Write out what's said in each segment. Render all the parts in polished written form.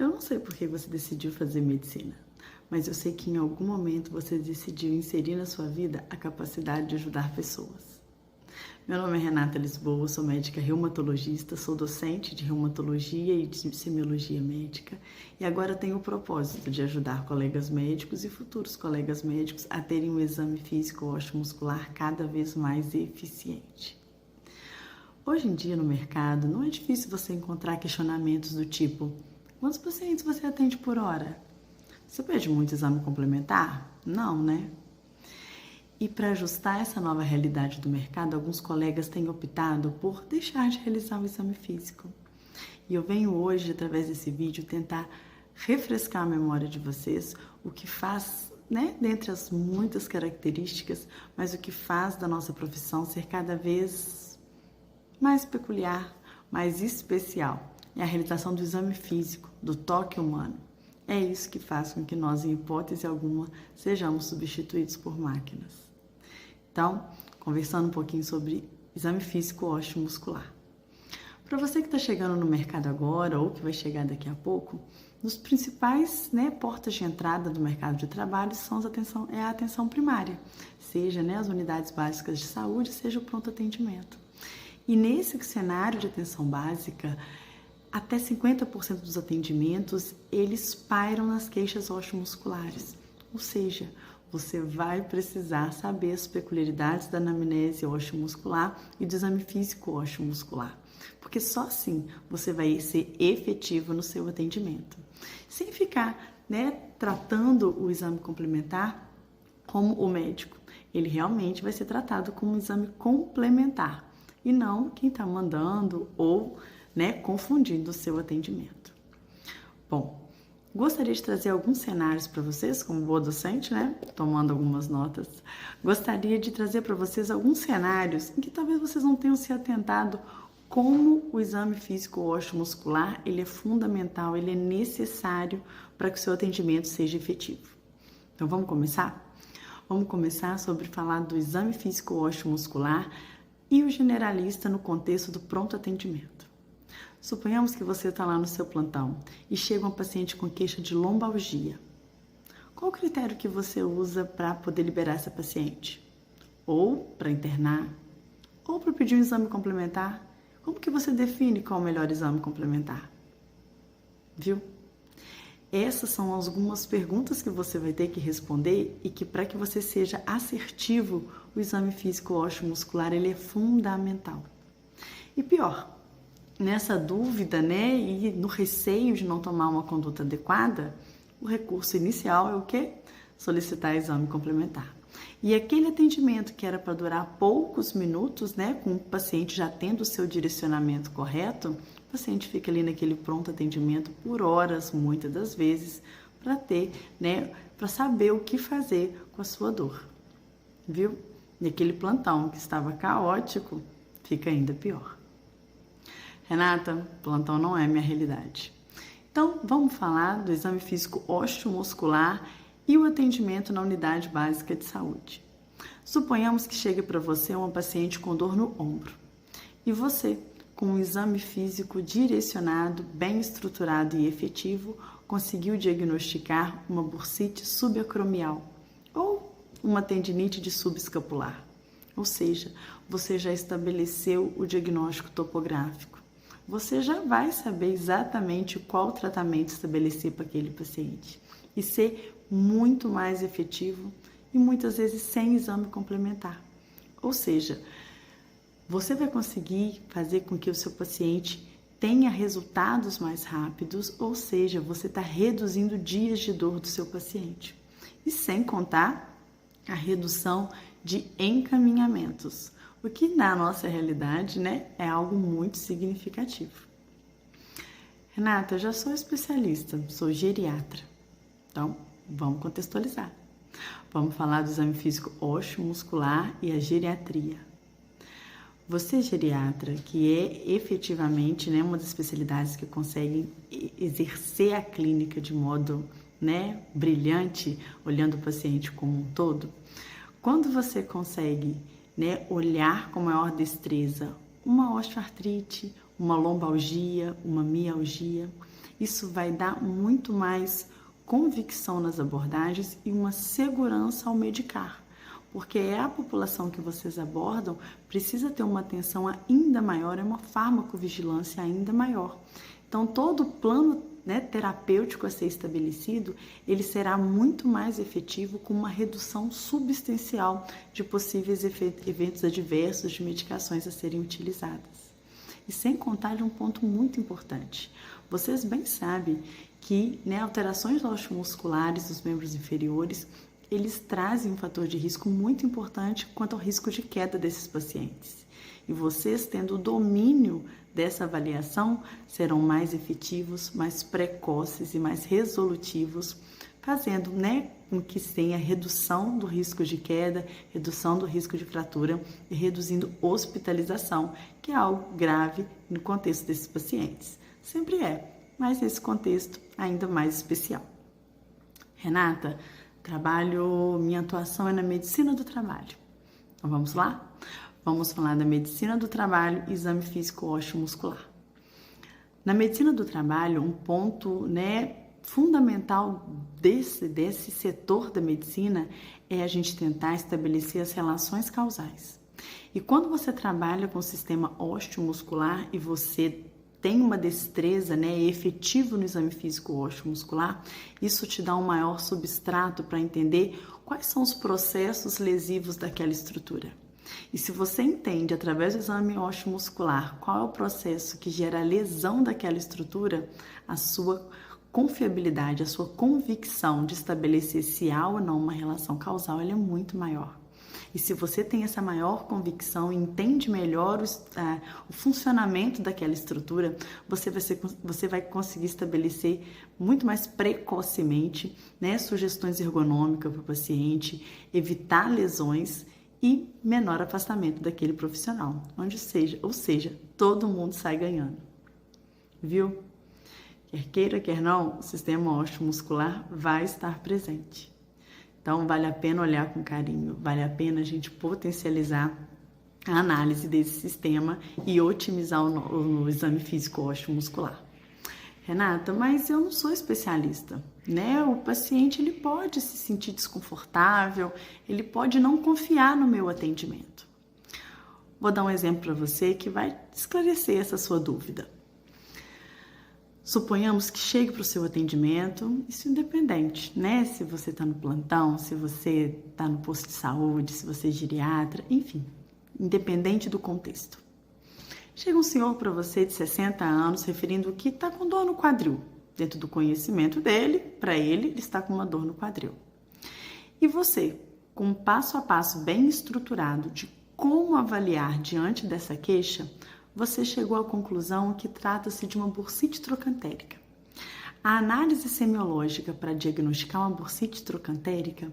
Eu não sei por que você decidiu fazer medicina, mas eu sei que em algum momento você decidiu inserir na sua vida a capacidade de ajudar pessoas. Meu nome é Renata Lisboa, sou médica reumatologista, sou docente de reumatologia e de semiologia médica e agora tenho o propósito de ajudar colegas médicos e futuros colegas médicos a terem um exame físico osteomuscular cada vez mais eficiente. Hoje em dia no mercado não é difícil você encontrar questionamentos do tipo: quantos pacientes você atende por hora? Você pede muito exame complementar? Não, né? E para ajustar essa nova realidade do mercado, alguns colegas têm optado por deixar de realizar o exame físico. E eu venho hoje, através desse vídeo, tentar refrescar a memória de vocês, o que faz, dentre as muitas características, mas o que faz da nossa profissão ser cada vez mais peculiar, mais especial. É a realização do exame físico, do toque humano. É isso que faz com que nós, em hipótese alguma, sejamos substituídos por máquinas. Então, conversando um pouquinho sobre exame físico osteomuscular. Para você que está chegando no mercado agora ou que vai chegar daqui a pouco, os principais portas de entrada do mercado de trabalho são a atenção primária, seja as unidades básicas de saúde, seja o pronto atendimento. E nesse cenário de atenção básica, até 50% dos atendimentos, eles pairam nas queixas osteomusculares. Ou seja, você vai precisar saber as peculiaridades da anamnese osteomuscular e do exame físico osteomuscular. Porque só assim você vai ser efetivo no seu atendimento. Sem ficar tratando o exame complementar como o médico. Ele realmente vai ser tratado como um exame complementar. E não quem está mandando ou confundindo o seu atendimento. Bom, gostaria de trazer alguns cenários para vocês, como boa docente, tomando algumas notas. Gostaria de trazer para vocês alguns cenários em que talvez vocês não tenham se atentado como o exame físico osteomuscular, ele é fundamental, ele é necessário para que o seu atendimento seja efetivo. Então vamos começar? Vamos começar sobre falar do exame físico osteomuscular e o generalista no contexto do pronto atendimento. Suponhamos que você está lá no seu plantão e chega uma paciente com queixa de lombalgia. Qual o critério que você usa para poder liberar essa paciente? Ou para internar? Ou para pedir um exame complementar? Como que você define qual é o melhor exame complementar? Viu? Essas são algumas perguntas que você vai ter que responder e que para que você seja assertivo, o exame físico osteomuscular ele é fundamental. E pior, nessa dúvida, e no receio de não tomar uma conduta adequada, o recurso inicial é o quê? Solicitar exame complementar. E aquele atendimento que era para durar poucos minutos, com o paciente já tendo o seu direcionamento correto, o paciente fica ali naquele pronto atendimento por horas, muitas das vezes, para ter, para saber o que fazer com a sua dor. Viu? E aquele plantão que estava caótico, fica ainda pior. Renata, plantão não é minha realidade. Então, vamos falar do exame físico osteomuscular e o atendimento na unidade básica de saúde. Suponhamos que chegue para você uma paciente com dor no ombro e você, com um exame físico direcionado, bem estruturado e efetivo, conseguiu diagnosticar uma bursite subacromial ou uma tendinite de subescapular. Ou seja, você já estabeleceu o diagnóstico topográfico. Você já vai saber exatamente qual tratamento estabelecer para aquele paciente e ser muito mais efetivo e muitas vezes sem exame complementar. Ou seja, você vai conseguir fazer com que o seu paciente tenha resultados mais rápidos, ou seja, você está reduzindo dias de dor do seu paciente. E sem contar a redução de encaminhamentos, o que na nossa realidade é algo muito significativo. Renata, eu já sou especialista, sou geriatra. Então, vamos contextualizar. Vamos falar do exame físico osteomuscular e a geriatria. Você, geriatra, que é efetivamente uma das especialidades que consegue exercer a clínica de modo brilhante, olhando o paciente como um todo, quando você consegue olhar com maior destreza uma osteoartrite, uma lombalgia, uma mialgia. Isso vai dar muito mais convicção nas abordagens e uma segurança ao medicar, porque a população que vocês abordam precisa ter uma atenção ainda maior, é uma farmacovigilância ainda maior. Então, todo o plano, né, terapêutico a ser estabelecido, ele será muito mais efetivo com uma redução substancial de possíveis eventos adversos de medicações a serem utilizadas. E sem contar de um ponto muito importante. Vocês bem sabem que, né, alterações osteomusculares dos membros inferiores, eles trazem um fator de risco muito importante quanto ao risco de queda desses pacientes. E vocês, tendo o domínio dessa avaliação, serão mais efetivos, mais precoces e mais resolutivos, fazendo, né, com que tenha redução do risco de queda, redução do risco de fratura e reduzindo hospitalização, que é algo grave no contexto desses pacientes. Sempre é, mas nesse contexto ainda mais especial. Renata, minha atuação é na medicina do trabalho. Então vamos lá? Vamos falar da medicina do trabalho e exame físico osteomuscular. Na medicina do trabalho, um ponto, né, fundamental desse setor da medicina é a gente tentar estabelecer as relações causais. E quando você trabalha com o sistema osteomuscular e você tem uma destreza, né, efetivo no exame físico osteomuscular, isso te dá um maior substrato para entender quais são os processos lesivos daquela estrutura. E se você entende, através do exame osteomuscular, qual é o processo que gera a lesão daquela estrutura, a sua confiabilidade, a sua convicção de estabelecer se há ou não uma relação causal, ela é muito maior. E se você tem essa maior convicção e entende melhor o funcionamento daquela estrutura, você vai conseguir estabelecer muito mais precocemente, né, sugestões ergonômicas para o paciente, evitar lesões e menor afastamento daquele profissional, ou seja, todo mundo sai ganhando. Viu? Quer queira, quer não, o sistema osteomuscular vai estar presente. Então, vale a pena olhar com carinho, vale a pena a gente potencializar a análise desse sistema e otimizar o exame físico osteomuscular. Renata, mas eu não sou especialista, né? O paciente ele pode se sentir desconfortável, ele pode não confiar no meu atendimento. Vou dar um exemplo para você que vai esclarecer essa sua dúvida. Suponhamos que chegue para o seu atendimento, isso independente, né? Se você está no plantão, se você está no posto de saúde, se você é geriatra, enfim, independente do contexto. Chega um senhor para você de 60 anos referindo que está com dor no quadril. Dentro do conhecimento dele, para ele está com uma dor no quadril. E você, com um passo a passo bem estruturado de como avaliar diante dessa queixa, você chegou à conclusão que trata-se de uma bursite trocantérica. A análise semiológica para diagnosticar uma bursite trocantérica,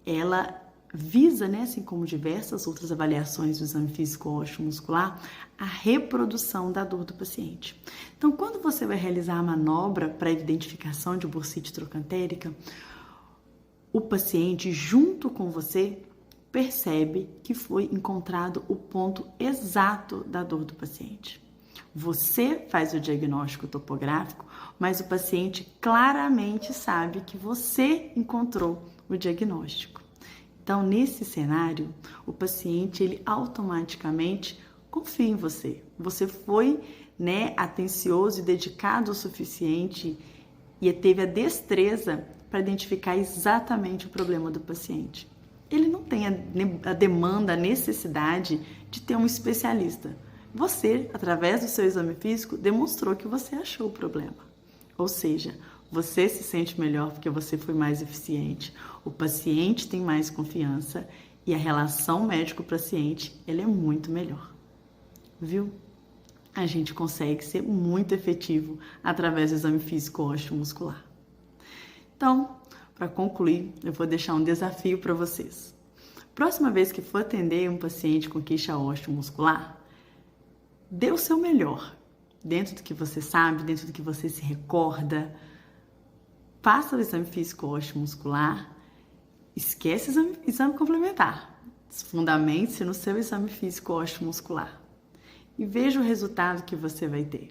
ela visa, né, assim como diversas outras avaliações do exame físico osteomuscular, a reprodução da dor do paciente. Então, quando você vai realizar a manobra para identificação de bursite trocantérica, o paciente, junto com você, percebe que foi encontrado o ponto exato da dor do paciente. Você faz o diagnóstico topográfico, mas o paciente claramente sabe que você encontrou o diagnóstico. Então, nesse cenário, o paciente ele automaticamente confia em você. Você foi, né, atencioso e dedicado o suficiente e teve a destreza para identificar exatamente o problema do paciente. Ele não tem a demanda, a necessidade de ter um especialista. Você, através do seu exame físico, demonstrou que você achou o problema. Ou seja, você se sente melhor porque você foi mais eficiente, o paciente tem mais confiança e a relação médico-paciente ela é muito melhor. Viu? A gente consegue ser muito efetivo através do exame físico osteomuscular. Então, para concluir, eu vou deixar um desafio para vocês. Próxima vez que for atender um paciente com queixa osteomuscular, dê o seu melhor, dentro do que você sabe, dentro do que você se recorda. Faça o exame físico osteomuscular, esquece o exame complementar. Fundamente-se no seu exame físico osteomuscular. e veja o resultado que você vai ter.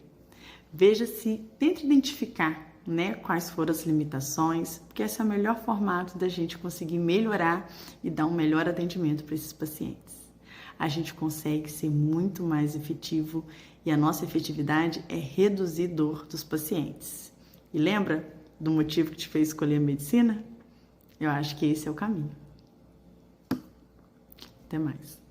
Veja se, tente identificar, né, quais foram as limitações, porque esse é o melhor formato da gente conseguir melhorar e dar um melhor atendimento para esses pacientes. A gente consegue ser muito mais efetivo e a nossa efetividade é reduzir dor dos pacientes. E lembra do motivo que te fez escolher a medicina? Eu acho que esse é o caminho. Até mais.